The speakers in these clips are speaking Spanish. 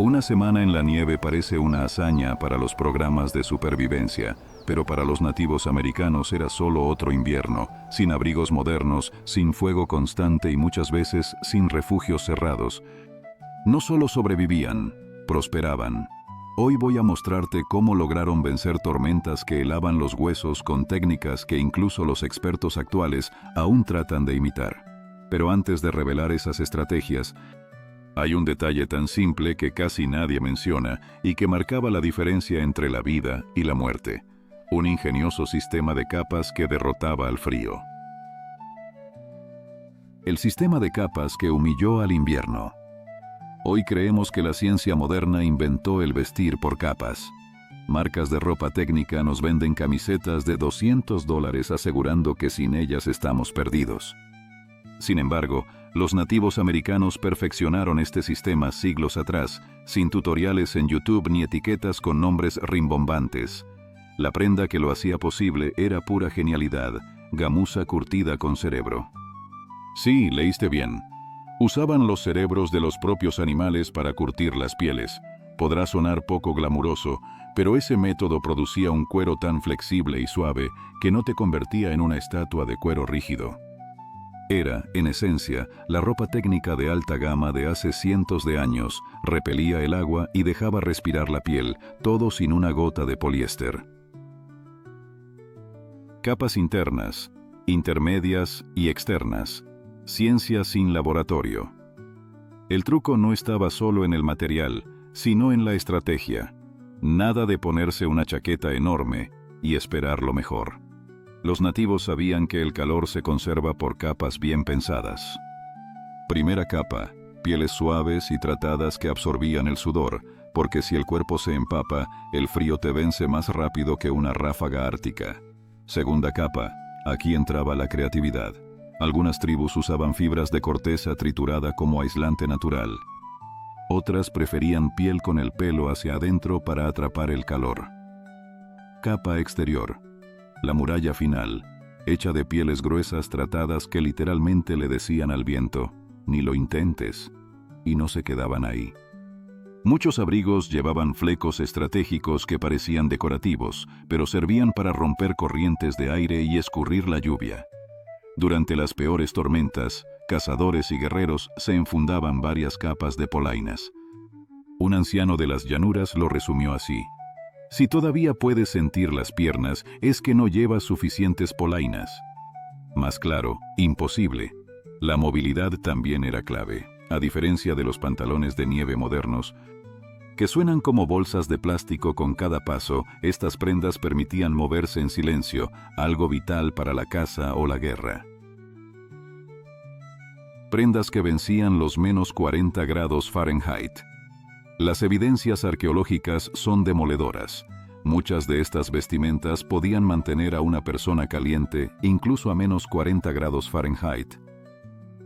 Una semana en la nieve parece una hazaña para los programas de supervivencia, pero para los nativos americanos era solo otro invierno, sin abrigos modernos, sin fuego constante y muchas veces sin refugios cerrados. No solo sobrevivían, prosperaban. Hoy voy a mostrarte cómo lograron vencer tormentas que helaban los huesos con técnicas que incluso los expertos actuales aún tratan de imitar. Pero antes de revelar esas estrategias, hay un detalle tan simple que casi nadie menciona y que marcaba la diferencia entre la vida y la muerte. Un ingenioso sistema de capas que derrotaba al frío. El sistema de capas que humilló al invierno. Hoy creemos que la ciencia moderna inventó el vestir por capas. Marcas de ropa técnica nos venden camisetas de $200 asegurando que sin ellas estamos perdidos. Sin embargo, los nativos americanos perfeccionaron este sistema siglos atrás, sin tutoriales en YouTube ni etiquetas con nombres rimbombantes. La prenda que lo hacía posible era pura genialidad, gamuza curtida con cerebro. Sí, leíste bien. Usaban los cerebros de los propios animales para curtir las pieles. Podrá sonar poco glamuroso, pero ese método producía un cuero tan flexible y suave que no te convertía en una estatua de cuero rígido. Era, en esencia, la ropa técnica de alta gama de hace cientos de años, repelía el agua y dejaba respirar la piel, todo sin una gota de poliéster. Capas internas, intermedias y externas. Ciencia sin laboratorio. El truco no estaba solo en el material, sino en la estrategia. Nada de ponerse una chaqueta enorme y esperar lo mejor. Los nativos sabían que el calor se conserva por capas bien pensadas. Primera capa, pieles suaves y tratadas que absorbían el sudor, porque si el cuerpo se empapa, el frío te vence más rápido que una ráfaga ártica. Segunda capa, aquí entraba la creatividad. Algunas tribus usaban fibras de corteza triturada como aislante natural. Otras preferían piel con el pelo hacia adentro para atrapar el calor. Capa exterior. La muralla final, hecha de pieles gruesas tratadas que literalmente le decían al viento, «Ni lo intentes», y no se quedaban ahí. Muchos abrigos llevaban flecos estratégicos que parecían decorativos, pero servían para romper corrientes de aire y escurrir la lluvia. Durante las peores tormentas, cazadores y guerreros se enfundaban varias capas de polainas. Un anciano de las llanuras lo resumió así: «Si todavía puedes sentir las piernas, es que no llevas suficientes polainas». Más claro, imposible. La movilidad también era clave. A diferencia de los pantalones de nieve modernos, que suenan como bolsas de plástico con cada paso, estas prendas permitían moverse en silencio, algo vital para la caza o la guerra. Prendas que vencían los menos 40 grados Fahrenheit. Las evidencias arqueológicas son demoledoras. Muchas de estas vestimentas podían mantener a una persona caliente, incluso a menos 40 grados Fahrenheit.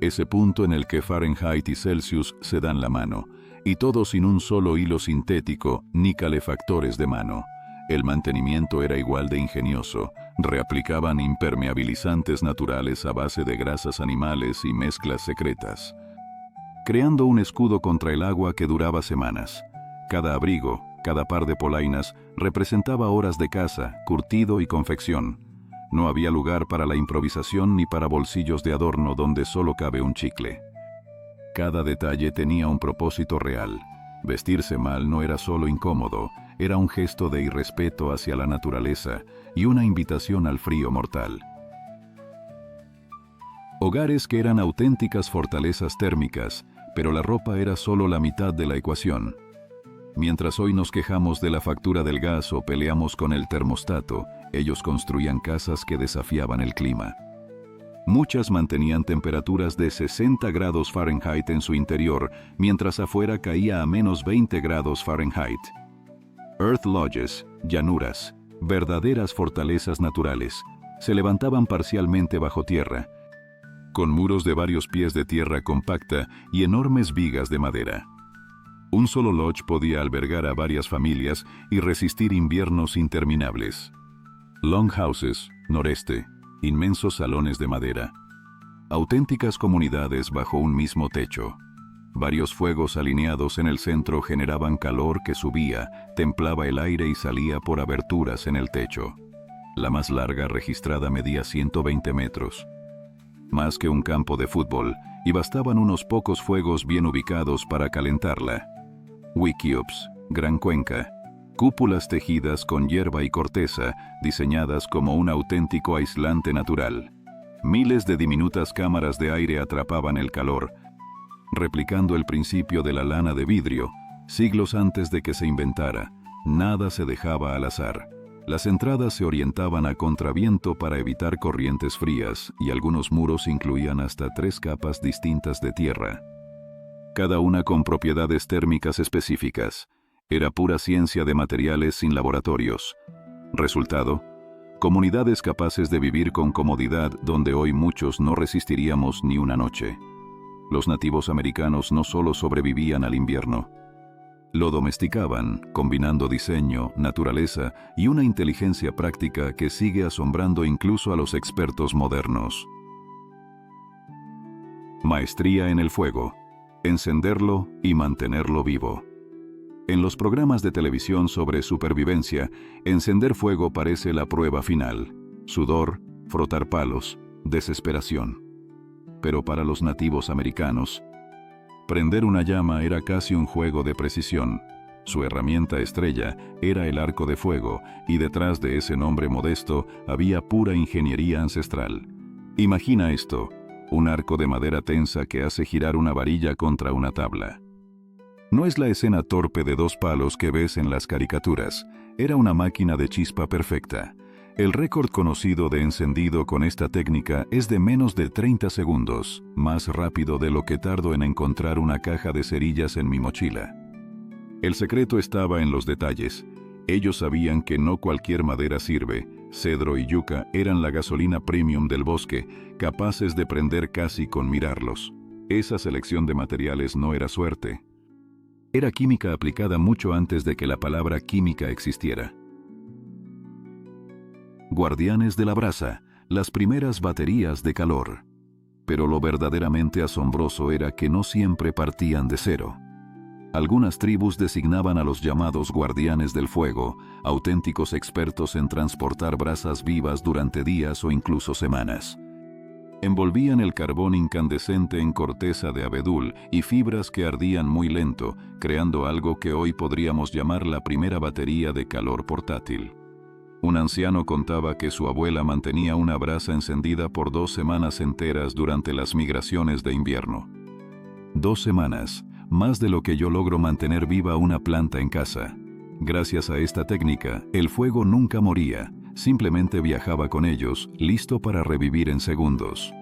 Ese punto en el que Fahrenheit y Celsius se dan la mano, y todo sin un solo hilo sintético ni calefactores de mano. El mantenimiento era igual de ingenioso. Reaplicaban impermeabilizantes naturales a base de grasas animales y mezclas secretas, creando un escudo contra el agua que duraba semanas. Cada abrigo, cada par de polainas, representaba horas de caza, curtido y confección. No había lugar para la improvisación ni para bolsillos de adorno donde solo cabe un chicle. Cada detalle tenía un propósito real. Vestirse mal no era solo incómodo, era un gesto de irrespeto hacia la naturaleza y una invitación al frío mortal. Hogares que eran auténticas fortalezas térmicas, pero la ropa era solo la mitad de la ecuación. Mientras hoy nos quejamos de la factura del gas o peleamos con el termostato, ellos construían casas que desafiaban el clima. Muchas mantenían temperaturas de 60 grados Fahrenheit en su interior, mientras afuera caía a menos 20 grados Fahrenheit. Earth Lodges, llanuras, verdaderas fortalezas naturales, se levantaban parcialmente bajo tierra, con muros de varios pies de tierra compacta y enormes vigas de madera. Un solo lodge podía albergar a varias familias y resistir inviernos interminables. Longhouses, noreste, inmensos salones de madera. Auténticas comunidades bajo un mismo techo. Varios fuegos alineados en el centro generaban calor que subía, templaba el aire y salía por aberturas en el techo. La más larga registrada medía 120 metros. Más que un campo de fútbol, y bastaban unos pocos fuegos bien ubicados para calentarla. Wickiups, gran cuenca, cúpulas tejidas con hierba y corteza, diseñadas como un auténtico aislante natural. Miles de diminutas cámaras de aire atrapaban el calor, replicando el principio de la lana de vidrio, siglos antes de que se inventara. Nada se dejaba al azar. Las entradas se orientaban a contraviento para evitar corrientes frías, y algunos muros incluían hasta 3 capas distintas de tierra, cada una con propiedades térmicas específicas. Era pura ciencia de materiales sin laboratorios. Resultado: comunidades capaces de vivir con comodidad donde hoy muchos no resistiríamos ni una noche. Los nativos americanos no solo sobrevivían al invierno, lo domesticaban, combinando diseño, naturaleza y una inteligencia práctica que sigue asombrando incluso a los expertos modernos. Maestría en el fuego: encenderlo y mantenerlo vivo. En los programas de televisión sobre supervivencia, encender fuego parece la prueba final. Sudor, frotar palos, desesperación. Pero para los nativos americanos, prender una llama era casi un juego de precisión. Su herramienta estrella era el arco de fuego, y detrás de ese nombre modesto había pura ingeniería ancestral. Imagina esto: un arco de madera tensa que hace girar una varilla contra una tabla. No es la escena torpe de 2 palos que ves en las caricaturas, era una máquina de chispa perfecta. El récord conocido de encendido con esta técnica es de menos de 30 segundos, más rápido de lo que tardo en encontrar una caja de cerillas en mi mochila. El secreto estaba en los detalles. Ellos sabían que no cualquier madera sirve. Cedro y yuca eran la gasolina premium del bosque, capaces de prender casi con mirarlos. Esa selección de materiales no era suerte. Era química aplicada mucho antes de que la palabra química existiera. Guardianes de la brasa, las primeras baterías de calor. Pero lo verdaderamente asombroso era que no siempre partían de cero. Algunas tribus designaban a los llamados guardianes del fuego, auténticos expertos en transportar brasas vivas durante días o incluso semanas. Envolvían el carbón incandescente en corteza de abedul y fibras que ardían muy lento, creando algo que hoy podríamos llamar la primera batería de calor portátil. Un anciano contaba que su abuela mantenía una brasa encendida por 2 semanas enteras durante las migraciones de invierno. 2 semanas, más de lo que yo logro mantener viva una planta en casa. Gracias a esta técnica, el fuego nunca moría, simplemente viajaba con ellos, listo para revivir en segundos.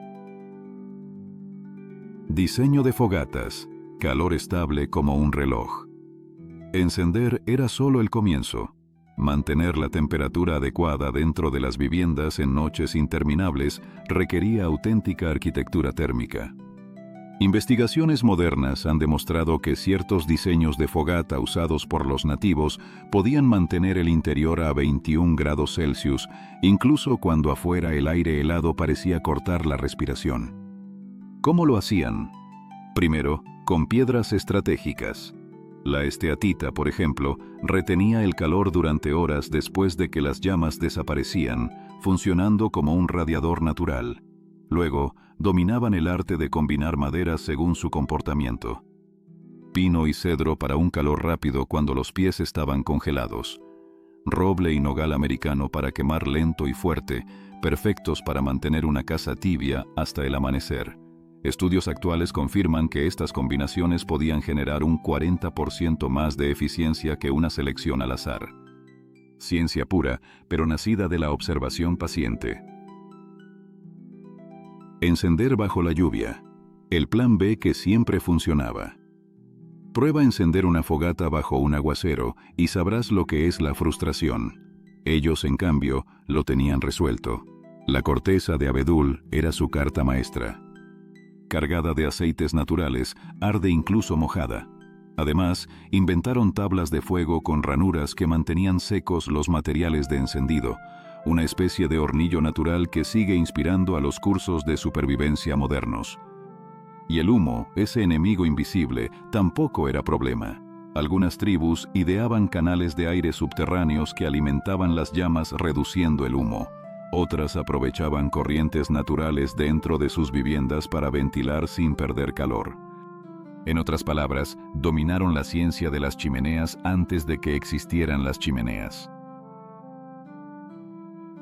Diseño de fogatas: calor estable como un reloj. Encender era solo el comienzo. Mantener la temperatura adecuada dentro de las viviendas en noches interminables requería auténtica arquitectura térmica. Investigaciones modernas han demostrado que ciertos diseños de fogata usados por los nativos podían mantener el interior a 21 grados Celsius, incluso cuando afuera el aire helado parecía cortar la respiración. ¿Cómo lo hacían? Primero, con piedras estratégicas. La esteatita, por ejemplo, retenía el calor durante horas después de que las llamas desaparecían, funcionando como un radiador natural. Luego, dominaban el arte de combinar maderas según su comportamiento. Pino y cedro para un calor rápido cuando los pies estaban congelados. Roble y nogal americano para quemar lento y fuerte, perfectos para mantener una casa tibia hasta el amanecer. Estudios actuales confirman que estas combinaciones podían generar un 40% más de eficiencia que una selección al azar. Ciencia pura, pero nacida de la observación paciente. Encender bajo la lluvia. El plan B que siempre funcionaba. Prueba encender una fogata bajo un aguacero y sabrás lo que es la frustración. Ellos, en cambio, lo tenían resuelto. La corteza de abedul era su carta maestra. Cargada de aceites naturales, arde incluso mojada. Además, inventaron tablas de fuego con ranuras que mantenían secos los materiales de encendido, una especie de hornillo natural que sigue inspirando a los cursos de supervivencia modernos. Y el humo, ese enemigo invisible, tampoco era problema. Algunas tribus ideaban canales de aire subterráneos que alimentaban las llamas reduciendo el humo. Otras aprovechaban corrientes naturales dentro de sus viviendas para ventilar sin perder calor. En otras palabras, dominaron la ciencia de las chimeneas antes de que existieran las chimeneas.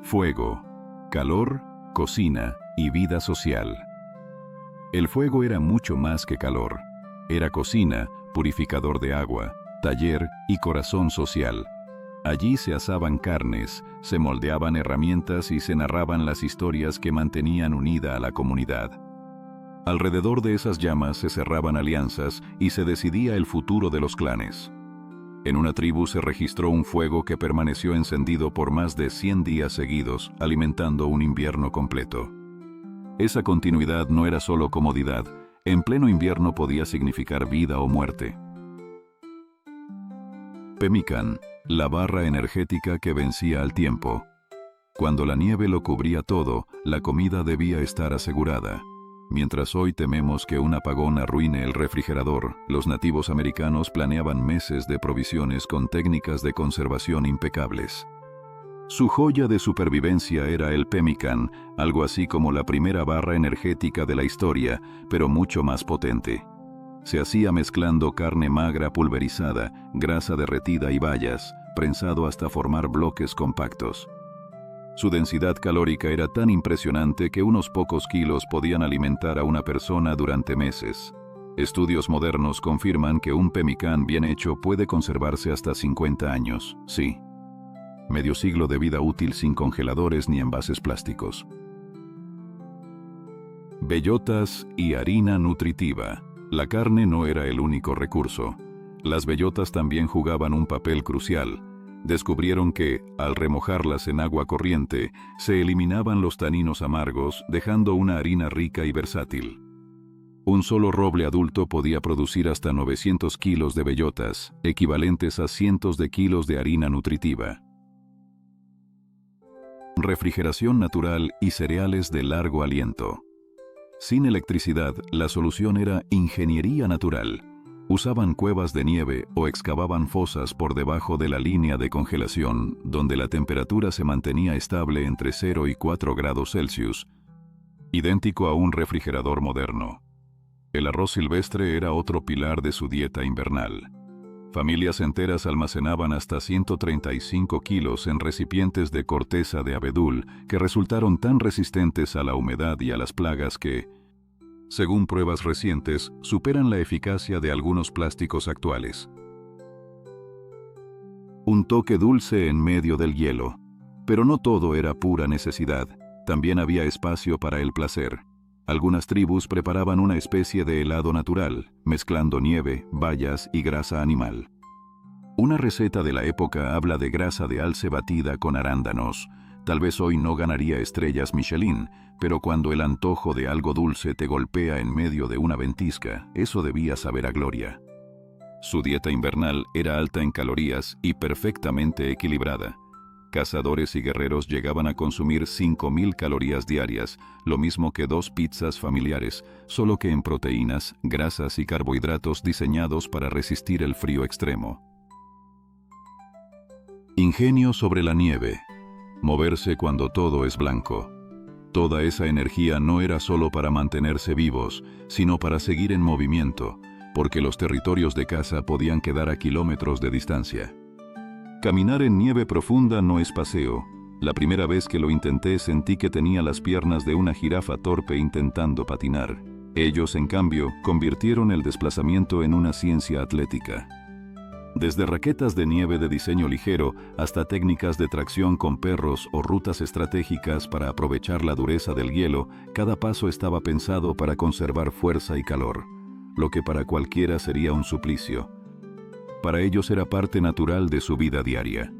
Fuego, calor, cocina y vida social. El fuego era mucho más que calor. Era cocina, purificador de agua, taller y corazón social. Allí se asaban carnes, se moldeaban herramientas y se narraban las historias que mantenían unida a la comunidad. Alrededor de esas llamas se cerraban alianzas y se decidía el futuro de los clanes. En una tribu se registró un fuego que permaneció encendido por más de 100 días seguidos, alimentando un invierno completo. Esa continuidad no era solo comodidad, en pleno invierno podía significar vida o muerte. Pemmican, la barra energética que vencía al tiempo. Cuando la nieve lo cubría todo, la comida debía estar asegurada. Mientras hoy tememos que un apagón arruine el refrigerador, los nativos americanos planeaban meses de provisiones con técnicas de conservación impecables. Su joya de supervivencia era el pemmican, algo así como la primera barra energética de la historia, pero mucho más potente. Se hacía mezclando carne magra pulverizada, grasa derretida y bayas, prensado hasta formar bloques compactos. Su densidad calórica era tan impresionante que unos pocos kilos podían alimentar a una persona durante meses. Estudios modernos confirman que un pemmican bien hecho puede conservarse hasta 50 años, sí. Medio siglo de vida útil sin congeladores ni envases plásticos. Bellotas y harina nutritiva. La carne no era el único recurso. Las bellotas también jugaban un papel crucial. Descubrieron que, al remojarlas en agua corriente, se eliminaban los taninos amargos, dejando una harina rica y versátil. Un solo roble adulto podía producir hasta 900 kilos de bellotas, equivalentes a cientos de kilos de harina nutritiva. Refrigeración natural y cereales de largo aliento. Sin electricidad, la solución era ingeniería natural. Usaban cuevas de nieve o excavaban fosas por debajo de la línea de congelación, donde la temperatura se mantenía estable entre 0 y 4 grados Celsius, idéntico a un refrigerador moderno. El arroz silvestre era otro pilar de su dieta invernal. Familias enteras almacenaban hasta 135 kilos en recipientes de corteza de abedul que resultaron tan resistentes a la humedad y a las plagas que, según pruebas recientes, superan la eficacia de algunos plásticos actuales. Un toque dulce en medio del hielo. Pero no todo era pura necesidad, también había espacio para el placer. Algunas tribus preparaban una especie de helado natural, mezclando nieve, bayas y grasa animal. Una receta de la época habla de grasa de alce batida con arándanos. Tal vez hoy no ganaría estrellas Michelin, pero cuando el antojo de algo dulce te golpea en medio de una ventisca, eso debía saber a gloria. Su dieta invernal era alta en calorías y perfectamente equilibrada. Cazadores y guerreros llegaban a consumir 5.000 calorías diarias, lo mismo que 2 pizzas familiares, solo que en proteínas, grasas y carbohidratos diseñados para resistir el frío extremo. Ingenio sobre la nieve. Moverse cuando todo es blanco. Toda esa energía no era solo para mantenerse vivos, sino para seguir en movimiento, porque los territorios de caza podían quedar a kilómetros de distancia. Caminar en nieve profunda no es paseo. La primera vez que lo intenté sentí que tenía las piernas de una jirafa torpe intentando patinar. Ellos, en cambio, convirtieron el desplazamiento en una ciencia atlética. Desde raquetas de nieve de diseño ligero hasta técnicas de tracción con perros o rutas estratégicas para aprovechar la dureza del hielo, cada paso estaba pensado para conservar fuerza y calor, lo que para cualquiera sería un suplicio. Para ellos era parte natural de su vida diaria.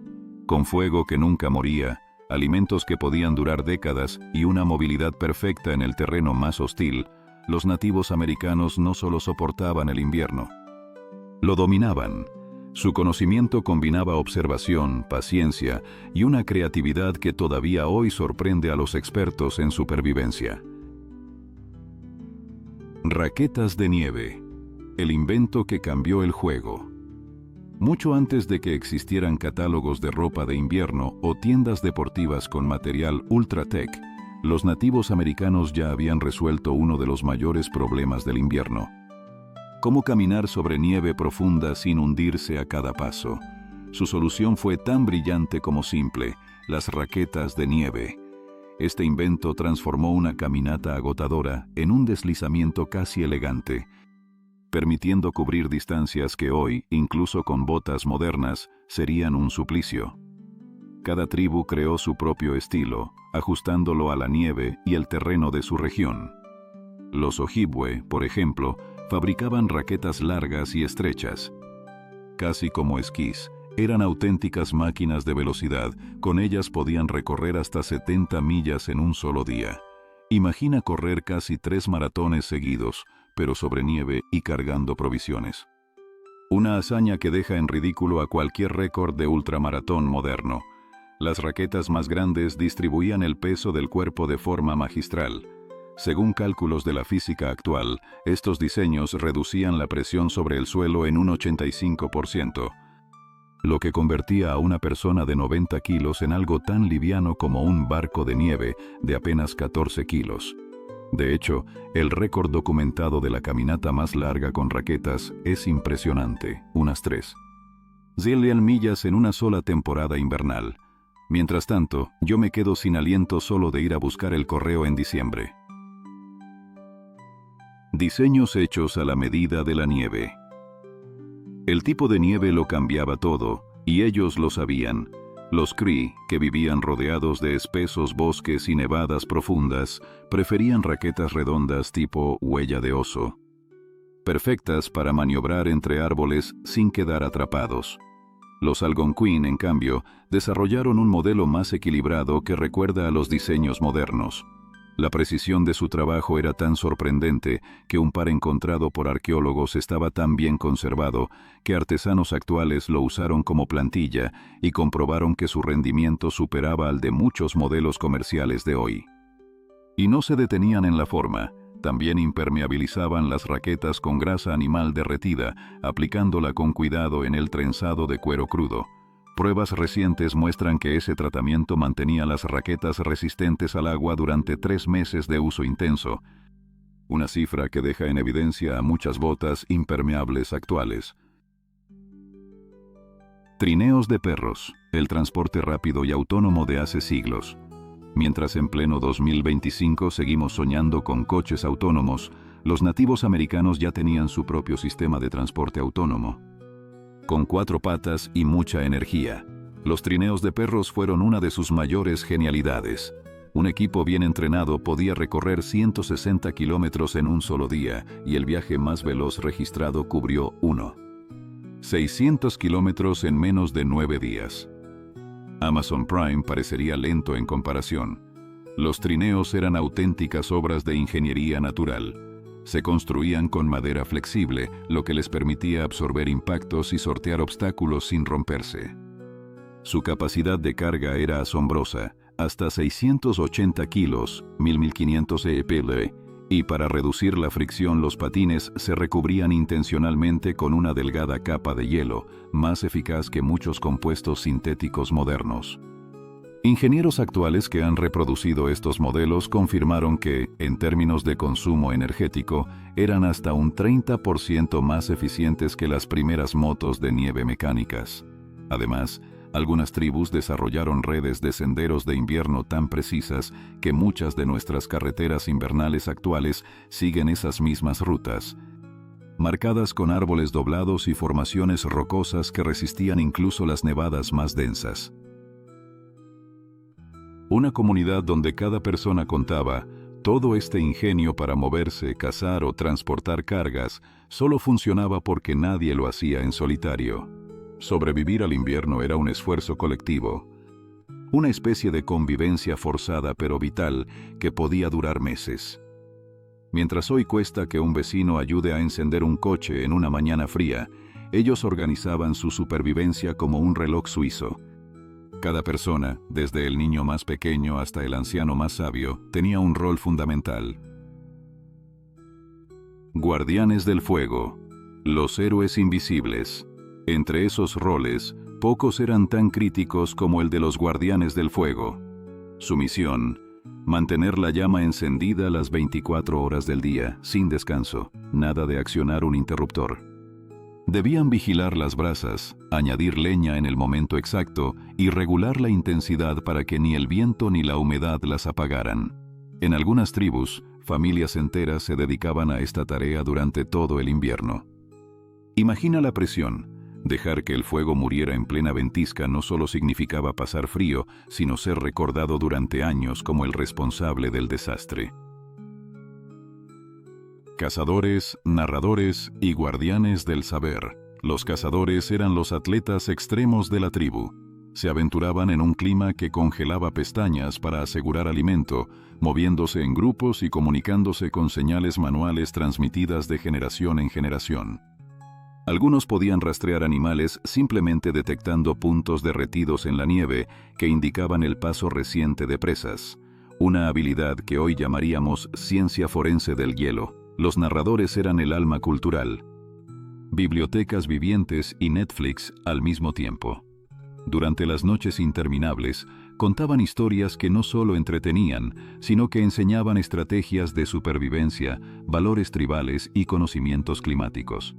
Con fuego que nunca moría, alimentos que podían durar décadas y una movilidad perfecta en el terreno más hostil, los nativos americanos no solo soportaban el invierno, lo dominaban. Su conocimiento combinaba observación, paciencia y una creatividad que todavía hoy sorprende a los expertos en supervivencia. Raquetas de nieve. El invento que cambió el juego. Mucho antes de que existieran catálogos de ropa de invierno o tiendas deportivas con material Ultratech, los nativos americanos ya habían resuelto uno de los mayores problemas del invierno: cómo caminar sobre nieve profunda sin hundirse a cada paso. Su solución fue tan brillante como simple: las raquetas de nieve. Este invento transformó una caminata agotadora en un deslizamiento casi elegante, permitiendo cubrir distancias que hoy, incluso con botas modernas, serían un suplicio. Cada tribu creó su propio estilo, ajustándolo a la nieve y el terreno de su región. Los Ojibwe, por ejemplo, fabricaban raquetas largas y estrechas. Casi como esquís, eran auténticas máquinas de velocidad. Con ellas podían recorrer hasta 70 millas en un solo día. Imagina correr casi 3 maratones seguidos, pero sobre nieve y cargando provisiones. Una hazaña que deja en ridículo a cualquier récord de ultramaratón moderno. Las raquetas más grandes distribuían el peso del cuerpo de forma magistral. Según cálculos de la física actual, estos diseños reducían la presión sobre el suelo en un 85%, lo que convertía a una persona de 90 kilos en algo tan liviano como un barco de nieve de apenas 14 kilos. De hecho, el récord documentado de la caminata más larga con raquetas es impresionante: unas 3,000 millas en una sola temporada invernal. Mientras tanto, yo me quedo sin aliento solo de ir a buscar el correo en diciembre. Diseños hechos a la medida de la nieve. El tipo de nieve lo cambiaba todo, y ellos lo sabían. Los Cree, que vivían rodeados de espesos bosques y nevadas profundas, preferían raquetas redondas tipo huella de oso, perfectas para maniobrar entre árboles sin quedar atrapados. Los Algonquin, en cambio, desarrollaron un modelo más equilibrado que recuerda a los diseños modernos. La precisión de su trabajo era tan sorprendente que un par encontrado por arqueólogos estaba tan bien conservado que artesanos actuales lo usaron como plantilla y comprobaron que su rendimiento superaba al de muchos modelos comerciales de hoy. Y no se detenían en la forma, también impermeabilizaban las raquetas con grasa animal derretida, aplicándola con cuidado en el trenzado de cuero crudo. Pruebas recientes muestran que ese tratamiento mantenía las raquetas resistentes al agua durante 3 meses de uso intenso, una cifra que deja en evidencia a muchas botas impermeables actuales. Trineos de perros, el transporte rápido y autónomo de hace siglos. Mientras en pleno 2025 seguimos soñando con coches autónomos, los nativos americanos ya tenían su propio sistema de transporte autónomo. Con 4 patas y mucha energía, los trineos de perros fueron una de sus mayores genialidades. Un equipo bien entrenado podía recorrer 160 kilómetros en un solo día, y el viaje más veloz registrado cubrió 600 kilómetros en menos de 9 días. Amazon Prime parecería lento en comparación. Los trineos eran auténticas obras de ingeniería natural. Se construían con madera flexible, lo que les permitía absorber impactos y sortear obstáculos sin romperse. Su capacidad de carga era asombrosa, hasta 680 kilos, 1500 EPL, y para reducir la fricción los patines se recubrían intencionalmente con una delgada capa de hielo, más eficaz que muchos compuestos sintéticos modernos. Ingenieros actuales que han reproducido estos modelos confirmaron que, en términos de consumo energético, eran hasta un 30% más eficientes que las primeras motos de nieve mecánicas. Además, algunas tribus desarrollaron redes de senderos de invierno tan precisas que muchas de nuestras carreteras invernales actuales siguen esas mismas rutas, marcadas con árboles doblados y formaciones rocosas que resistían incluso las nevadas más densas. Una comunidad donde cada persona contaba. Todo este ingenio para moverse, cazar o transportar cargas solo funcionaba porque nadie lo hacía en solitario. Sobrevivir al invierno era un esfuerzo colectivo, una especie de convivencia forzada pero vital que podía durar meses. Mientras hoy cuesta que un vecino ayude a encender un coche en una mañana fría, ellos organizaban su supervivencia como un reloj suizo. Cada persona, desde el niño más pequeño hasta el anciano más sabio, tenía un rol fundamental. Guardianes del Fuego. Los héroes invisibles. Entre esos roles, pocos eran tan críticos como el de los Guardianes del Fuego. Su misión: mantener la llama encendida las 24 horas del día, sin descanso, nada de accionar un interruptor. Debían vigilar las brasas, añadir leña en el momento exacto y regular la intensidad para que ni el viento ni la humedad las apagaran. En algunas tribus, familias enteras se dedicaban a esta tarea durante todo el invierno. Imagina la presión. Dejar que el fuego muriera en plena ventisca no solo significaba pasar frío, sino ser recordado durante años como el responsable del desastre. Cazadores, narradores y guardianes del saber. Los cazadores eran los atletas extremos de la tribu. Se aventuraban en un clima que congelaba pestañas para asegurar alimento, moviéndose en grupos y comunicándose con señales manuales transmitidas de generación en generación. Algunos podían rastrear animales simplemente detectando puntos derretidos en la nieve que indicaban el paso reciente de presas, una habilidad que hoy llamaríamos ciencia forense del hielo. Los narradores eran el alma cultural. Bibliotecas vivientes y Netflix al mismo tiempo. Durante las noches interminables, contaban historias que no solo entretenían, sino que enseñaban estrategias de supervivencia, valores tribales y conocimientos climáticos.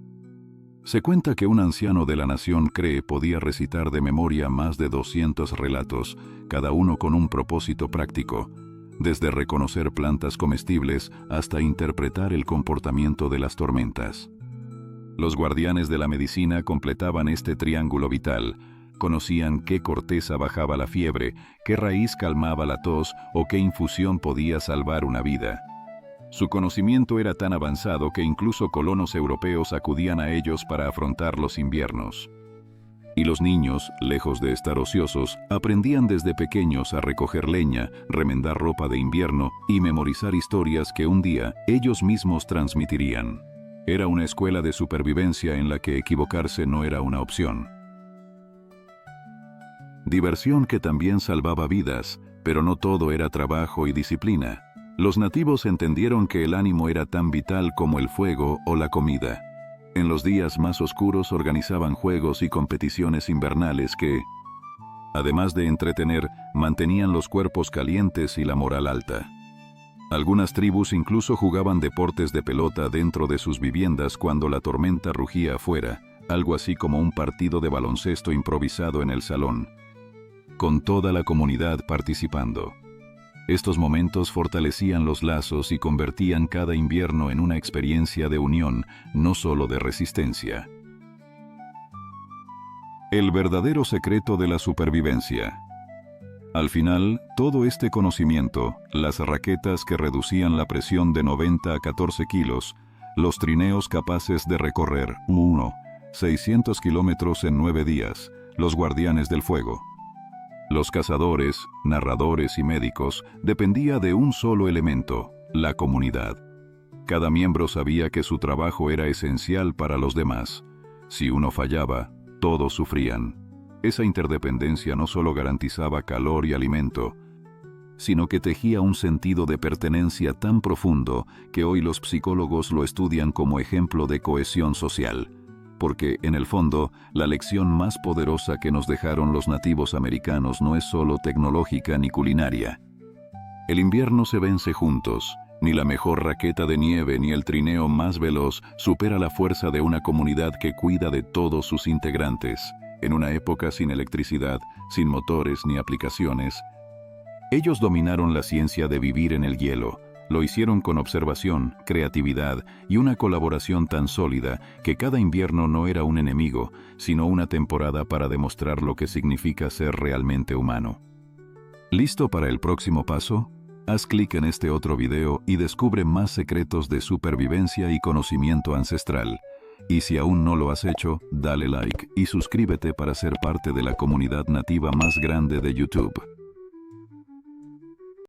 Se cuenta que un anciano de la nación Cree podía recitar de memoria más de 200 relatos, cada uno con un propósito práctico, desde reconocer plantas comestibles hasta interpretar el comportamiento de las tormentas. Los guardianes de la medicina completaban este triángulo vital. Conocían qué corteza bajaba la fiebre, qué raíz calmaba la tos o qué infusión podía salvar una vida. Su conocimiento era tan avanzado que incluso colonos europeos acudían a ellos para afrontar los inviernos. Y los niños, lejos de estar ociosos, aprendían desde pequeños a recoger leña, remendar ropa de invierno y memorizar historias que un día ellos mismos transmitirían. Era una escuela de supervivencia en la que equivocarse no era una opción. Diversión que también salvaba vidas, pero no todo era trabajo y disciplina. Los nativos entendieron que el ánimo era tan vital como el fuego o la comida. En los días más oscuros organizaban juegos y competiciones invernales que, además de entretener, mantenían los cuerpos calientes y la moral alta. Algunas tribus incluso jugaban deportes de pelota dentro de sus viviendas cuando la tormenta rugía afuera, algo así como un partido de baloncesto improvisado en el salón, con toda la comunidad participando. Estos momentos fortalecían los lazos y convertían cada invierno en una experiencia de unión, no solo de resistencia. El verdadero secreto de la supervivencia. Al final, todo este conocimiento, las raquetas que reducían la presión de 90 a 14 kilos, los trineos capaces de recorrer 600 kilómetros en 9 días, los guardianes del fuego. Los cazadores, narradores y médicos dependía de un solo elemento, la comunidad. Cada miembro sabía que su trabajo era esencial para los demás. Si uno fallaba, todos sufrían. Esa interdependencia no solo garantizaba calor y alimento, sino que tejía un sentido de pertenencia tan profundo que hoy los psicólogos lo estudian como ejemplo de cohesión social. Porque, en el fondo, la lección más poderosa que nos dejaron los nativos americanos no es solo tecnológica ni culinaria. El invierno se vence juntos. Ni la mejor raqueta de nieve ni el trineo más veloz supera la fuerza de una comunidad que cuida de todos sus integrantes. En una época sin electricidad, sin motores ni aplicaciones, ellos dominaron la ciencia de vivir en el hielo. Lo hicieron con observación, creatividad y una colaboración tan sólida que cada invierno no era un enemigo, sino una temporada para demostrar lo que significa ser realmente humano. ¿Listo para el próximo paso? Haz clic en este otro video y descubre más secretos de supervivencia y conocimiento ancestral. Y si aún no lo has hecho, dale like y suscríbete para ser parte de la comunidad nativa más grande de YouTube.